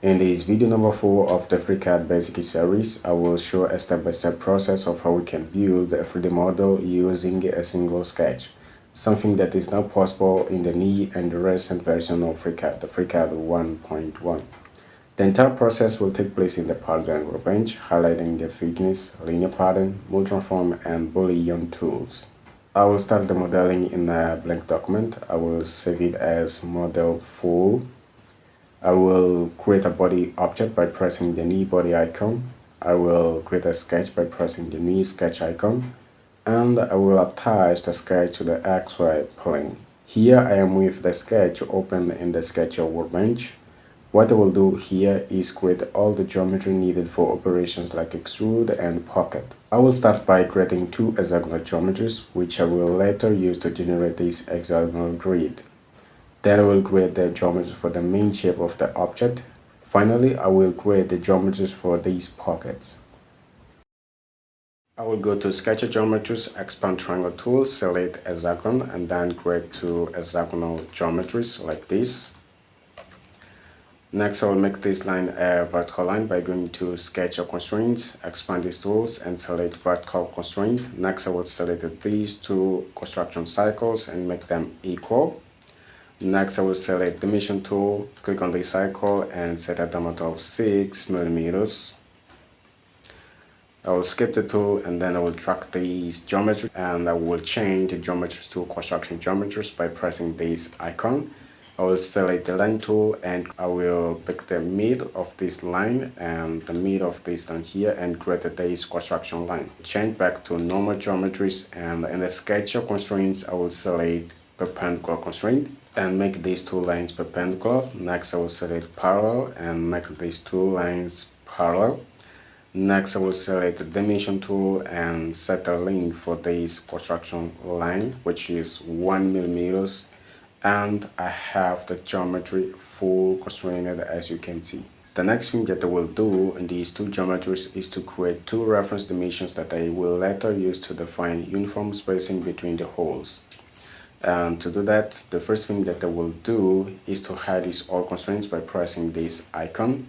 In this video number 4 of the FreeCAD Basic series, I will show a step-by-step process of how we can build a 3D model using a single sketch, something that is not possible in the new and the recent version of FreeCAD, the FreeCAD 1.1. The entire process will take place in the pattern workbench, highlighting the thickness, linear pattern, multiform, and Boolean tools. I will start the modeling in a blank document. I will save it as model full. I will create a body object by pressing the new body icon. I will create a sketch by pressing the new sketch icon. And I will attach the sketch to the XY plane. Here I am with the sketch open in the Skecher workbench. What I will do here is create all the geometry needed for operations like extrude and pocket. I will start by creating two hexagonal geometries, which I will later use to generate this hexagonal grid. Then I will create the geometries for the main shape of the object. Finally, I will create the geometries for these pockets. I will go to Skecher Geometries, expand triangle tool, select hexagon, and then create two hexagonal geometries like this. Next, I will make this line a vertical line by going to Skecher Constraints, expand these tools, and select Vertical Constraint. Next, I will select these two construction cycles and make them equal. Next, I will select Dimension tool, click on the cycle, and set a diameter of 6 millimeters. I will skip the tool, and then I will drag these geometry, and I will change the geometries to construction geometries by pressing this icon. I will select the line tool, and I will pick the mid of this line and the mid of this line here and create this construction line. Change back to normal geometries, and in the Skecher constraints, I will select perpendicular constraint and make these two lines perpendicular. Next, I will select parallel and make these two lines parallel. Next, I will select the dimension tool and set a length for this construction line, which is 1 millimeters. And I have the geometry full constrained, as you can see. The next thing that I will do in these two geometries is to create two reference dimensions that I will later use to define uniform spacing between the holes. And to do that, the first thing that I will do is to hide these all constraints by pressing this icon.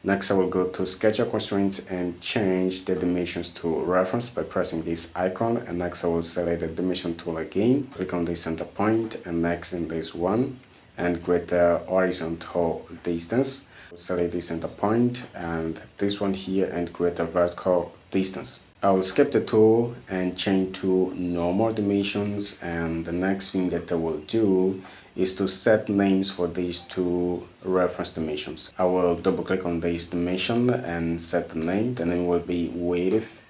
Next, I will go to Skecher Constraints and change the dimensions to reference by pressing this icon. And next, I will select the dimension tool again, click on the center point, and next in this one, and create a horizontal distance. Select the center point and this one here and create a vertical distance. I will skip the tool and change to normal dimensions, and the next thing that I will do is to set names for these two reference dimensions. I will double click on this dimension and set the name. The name will be width,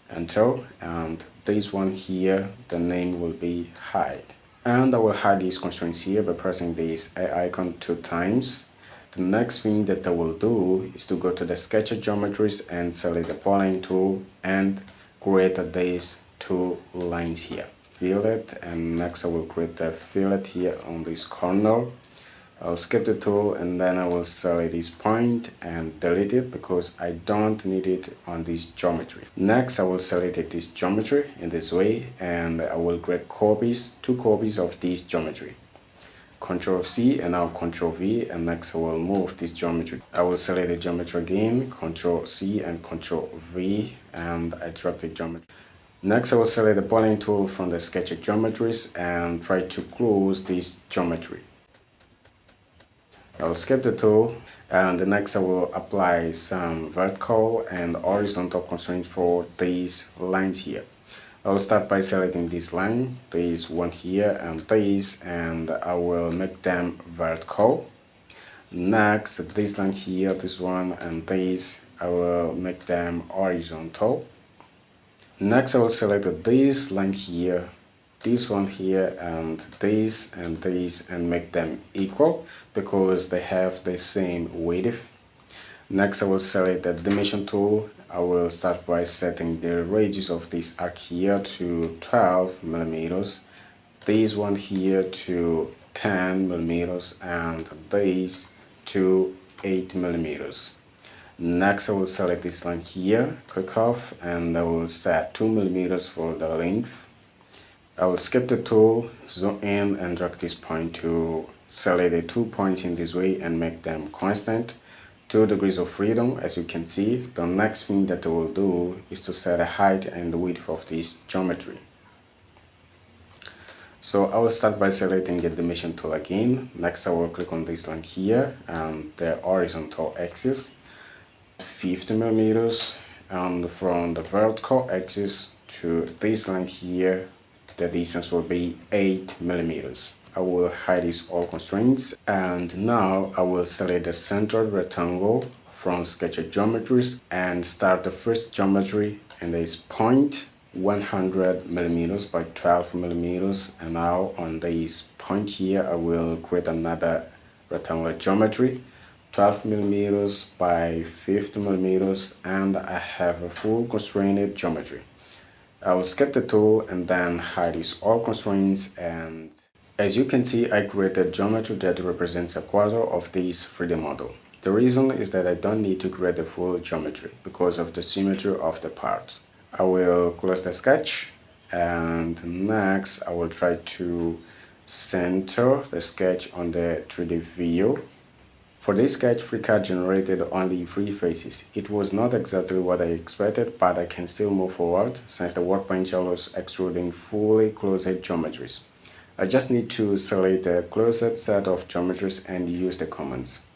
enter, and this one here, the name will be height. And I will hide these constraints here by pressing this icon 2 times. The next thing that I will do is to go to the Skecher Geometries and select the polyline tool and create these two lines here. Fillet, and next I will create a fillet here on this corner. I'll skip the tool and then I will select this point and delete it because I don't need it on this geometry. Next, I will select this geometry in this way and I will create copies, 2 copies of this geometry. Ctrl C and now Ctrl V, and next I will move this geometry. I will select the geometry again, Ctrl C and Ctrl V, and I drag the geometry. Next I will select the polyline tool from the Skecher Geometries and try to close this geometry. I will skip the tool, and the next I will apply some vertical and horizontal constraints for these lines here. I will start by selecting this line, this one here, and this, and I will make them vertical. Next, this line here, this one, and this, I will make them horizontal. Next, I will select this line here, this one here, and this, and make them equal because they have the same width. Next, I will select the dimension tool. I will start by setting the radius of this arc here to 12 millimeters, this one here to 10 millimeters, and this to 8 millimeters. Next, I will select this line here, click off, and I will set 2 millimeters for the length. I will skip the tool, zoom in, and drag this point to select the 2 points in this way and make them constant. 2 degrees of freedom. As you can see, the next thing that I will do is to set the height and the width of this geometry. So I will start by selecting the dimension tool again. Next I will click on this line here and the horizontal axis 50 millimeters, and from the vertical axis to this line here the distance will be 8 millimeters. I will hide these all constraints, and now I will select the centered rectangle from Skecher geometries and start the first geometry, and this point 100 millimeters by 12 millimeters. And now on this point here I will create another rectangular geometry 12 millimeters by 50 millimeters, and I have a full constrained geometry. I will skip the tool and then hide these all constraints, and as you can see I created geometry that represents a quarter of this 3D model. The reason is that I don't need to create the full geometry because of the symmetry of the part. I will close the sketch, and next I will try to center the sketch on the 3D view. For this sketch, FreeCAD generated only 3 faces. It was not exactly what I expected, but I can still move forward since the workbench allows extruding fully closed geometries. I just need to select a closed set of geometries and use the commands.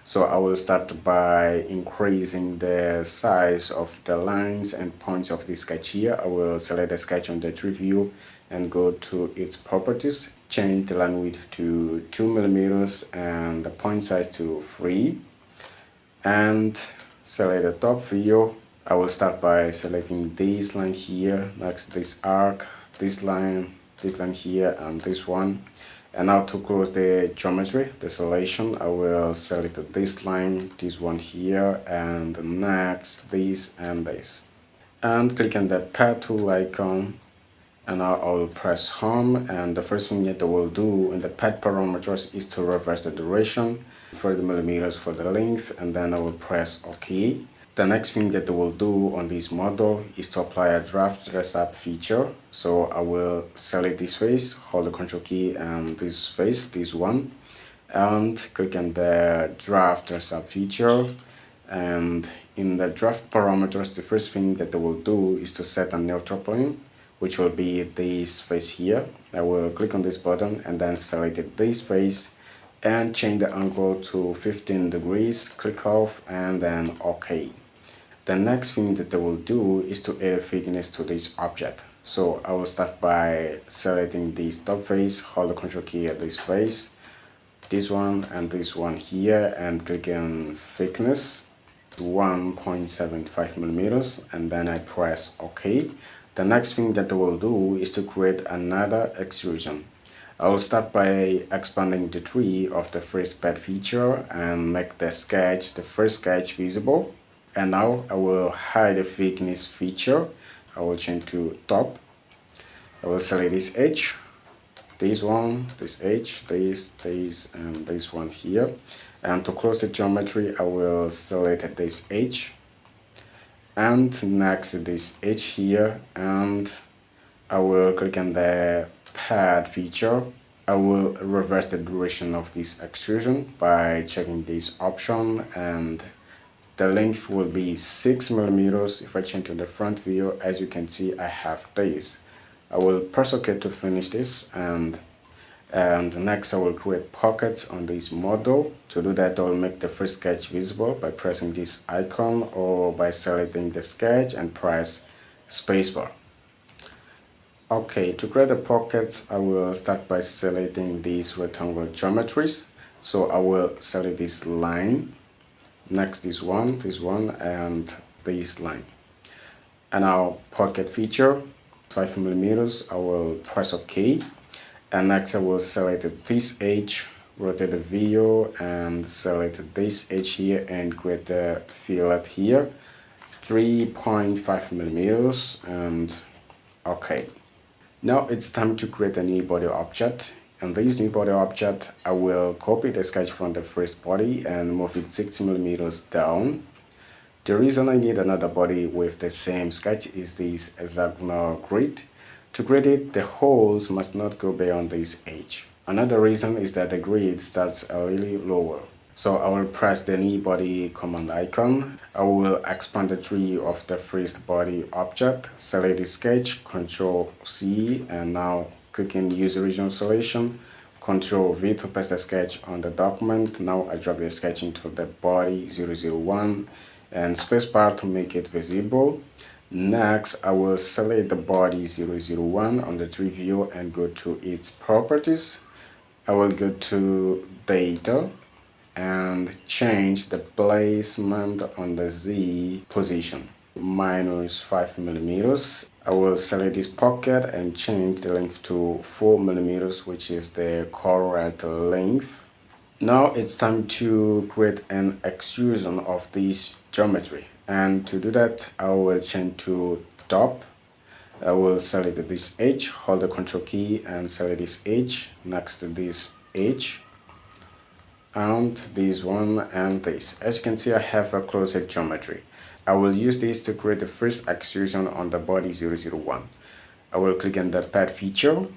So I will start by increasing the size of the lines and points of the sketch here. I will select the sketch on the 3 view and go to its properties, change the line width to 2 millimeters and the point size to 3, and select the top view. I will start by selecting this line here, next this arc, this line here, and this one. And now to close the geometry, the selection, I will select this line, this one here, and next this and this. And click on the pad tool icon, and now I will press home, and the first thing that I will do in the pad parameters is to reverse the duration, 30 millimeters for the length, and then I will press OK. The next thing that I will do on this model is to apply a draft dress up feature. So I will select this face, hold the Ctrl key and this face, this one, and click on the draft dress up feature. And in the draft parameters, the first thing that I will do is to set a neutral plane, which will be this face here. I will click on this button and then select this face and change the angle to 15 degrees, click off, and then OK. The next thing that I will do is to add a thickness to this object. So I will start by selecting this top face, hold the Ctrl key at this face, this one and this one here, and click on thickness 1.75 millimeters, and then I press OK. The next thing that I will do is to create another extrusion. I will start by expanding the tree of the first pad feature and make the first sketch visible. And now I will hide the thickness feature. I will change to top. I will select this edge, this one, this edge, this, and this one here. And to close the geometry, I will select this edge, and next this edge here, and I will click on the pad feature. I will reverse the duration of this extrusion by checking this option, and the length will be 6 millimeters. If I change to the front view, as you can see, I have this. I will press OK to finish this, and next I will create pockets on this model. To do that, I will make the first sketch visible by pressing this icon or by selecting the sketch and press spacebar. Okay, to create the pockets, I will start by selecting these rectangular geometries. So I will select this line, next this one, and this line. And now pocket feature, 5 millimeters, I will press OK. And next I will select this edge, rotate the view, and select this edge here and create the fillet here, 3.5 millimeters, and OK. Now it's time to create a new body object. And this new body object, I will copy the sketch from the first body and move it 6 millimeters down. The reason I need another body with the same sketch is this hexagonal grid. To create it, the holes must not go beyond this edge. Another reason is that the grid starts a little lower. So I will press the knee body command icon. I will expand the tree of the first body object, select the sketch, Ctrl C, and now click in use original selection, Ctrl V to paste the sketch on the document. Now I drag the sketch into the body 001 and spacebar to make it visible. Next, I will select the body 001 on the tree view and go to its properties. I will go to data and change the placement on the Z position -5 millimeters. I will select this pocket and change the length to 4 millimeters, which is the correct length. Now it's time to create an extrusion of this geometry, and to do that I will change to top. I will select this edge, hold the Ctrl key and select this edge next to this edge, and this one and this. As you can see, I have a closed geometry. I will use this to create the first extrusion on the body 001. I will click on the pad feature.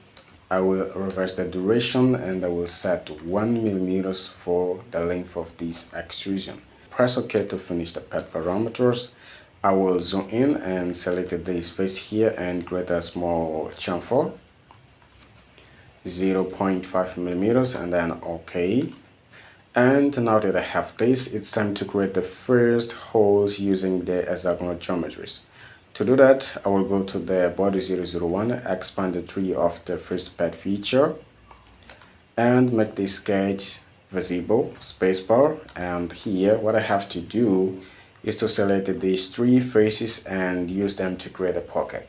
I will reverse the duration and I will set 1 millimeters for the length of this extrusion. Press OK to finish the pad parameters. I will zoom in and select this face here and create a small chamfer, 0.5 millimeters, and then OK. And now that I have this, it's time to create the first holes using the hexagonal geometries. To do that, I will go to the body 001, expand the tree of the first pad feature, and make this sketch visible, spacebar. And here, what I have to do is to select these three faces and use them to create a pocket.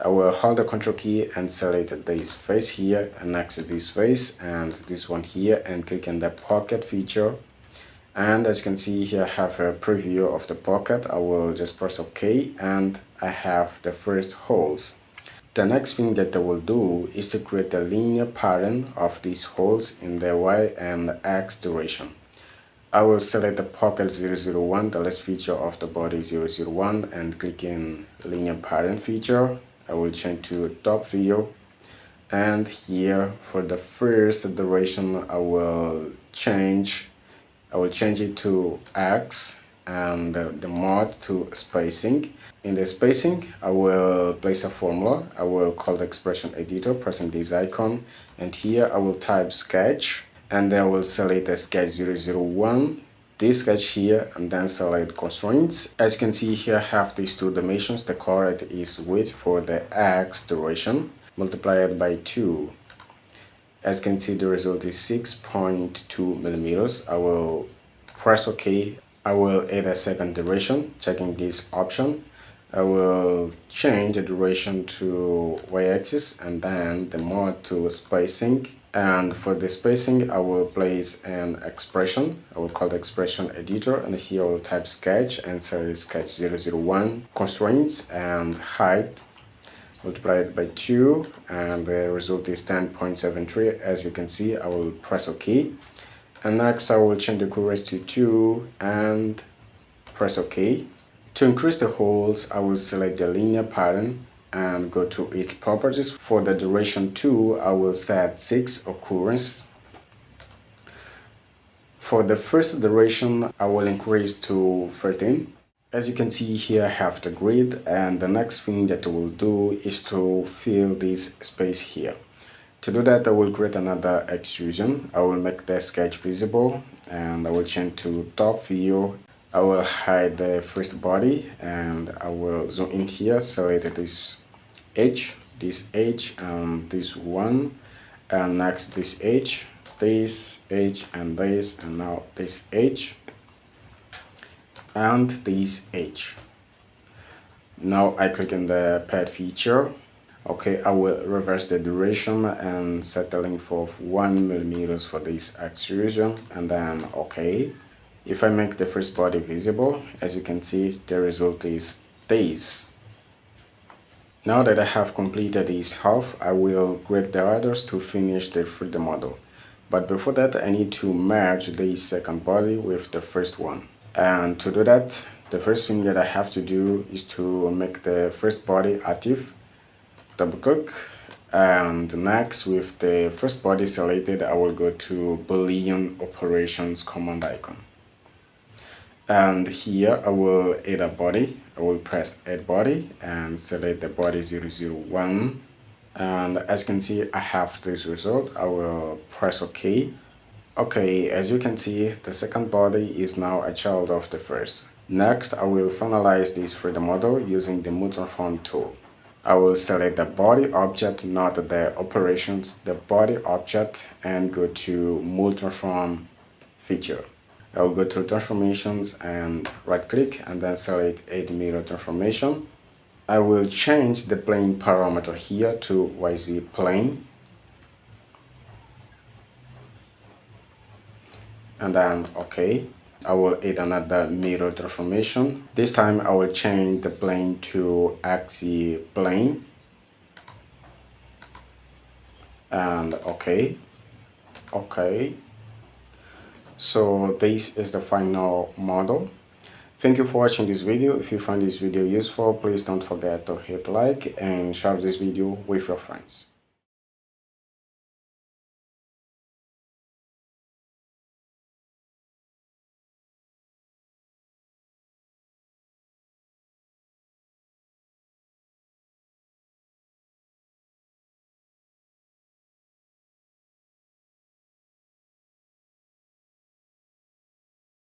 I will hold the Ctrl key and select this face here and next to this face and this one here and click on the pocket feature. And as you can see here, I have a preview of the pocket. I will just press OK and I have the first holes. The next thing that I will do is to create a linear pattern of these holes in the Y and X direction. I will select the pocket 001, the last feature of the body 001, and click in linear pattern feature. I will change to top view, and here for the first duration I will change it to X and the mode to spacing. In the spacing I will place a formula. I will call the expression editor, pressing this icon, and here I will type sketch, and then I will select the sketch 001, this sketch here, and then select constraints. As you can see here, I have these two dimensions. The correct is width for the X duration, multiply it by 2. As you can see, the result is 6.2 millimeters. I will press OK. I will add a second duration, checking this option. I will change the duration to y-axis and then the mode to spacing. And for the spacing, I will place an expression. I will call the expression editor, and here I will type sketch and select sketch 001, constraints and height, multiply it by 2, and the result is 10.73. As you can see, I will press OK. And next, I will change the curves to 2 and press OK. To increase the holes, I will select the linear pattern and go to its properties. For the duration 2, I will set 6 occurrences. For the first duration, I will increase to 13. As you can see here, I have the grid, and the next thing that I will do is to fill this space here. To do that, I will create another extrusion. I will make the sketch visible, and I will change to top view. I will hide the first body, and I will zoom in here, select this edge, and this one, and next this edge, and this, and now this edge, and this edge. Now I click on the pad feature. Okay, I will reverse the duration and set the length of 1 millimeters for this extrusion, and then OK. If I make the first body visible, as you can see, the result is this. Now that I have completed this half, I will create the others to finish the 3D model. But before that, I need to merge the second body with the first one. And to do that, the first thing that I have to do is to make the first body active. Double click And next, with the first body selected, I will go to Boolean operations command icon. And here I will add a body. I will press add body and select the body 001. And as you can see, I have this result. I will press OK. Okay, as you can see, the second body is now a child of the first. Next, I will finalize this 3D model using the multiform tool. I will select the body object, not the operations, the body object, and go to multiform feature. I'll go to transformations and right click and then select add mirror transformation. I will change the plane parameter here to YZ plane. And then OK. I will add another mirror transformation. This time I will change the plane to axis plane. And OK. So this is the final model. Thank you for watching this video. If you find this video useful, please don't forget to hit like and share this video with your friends.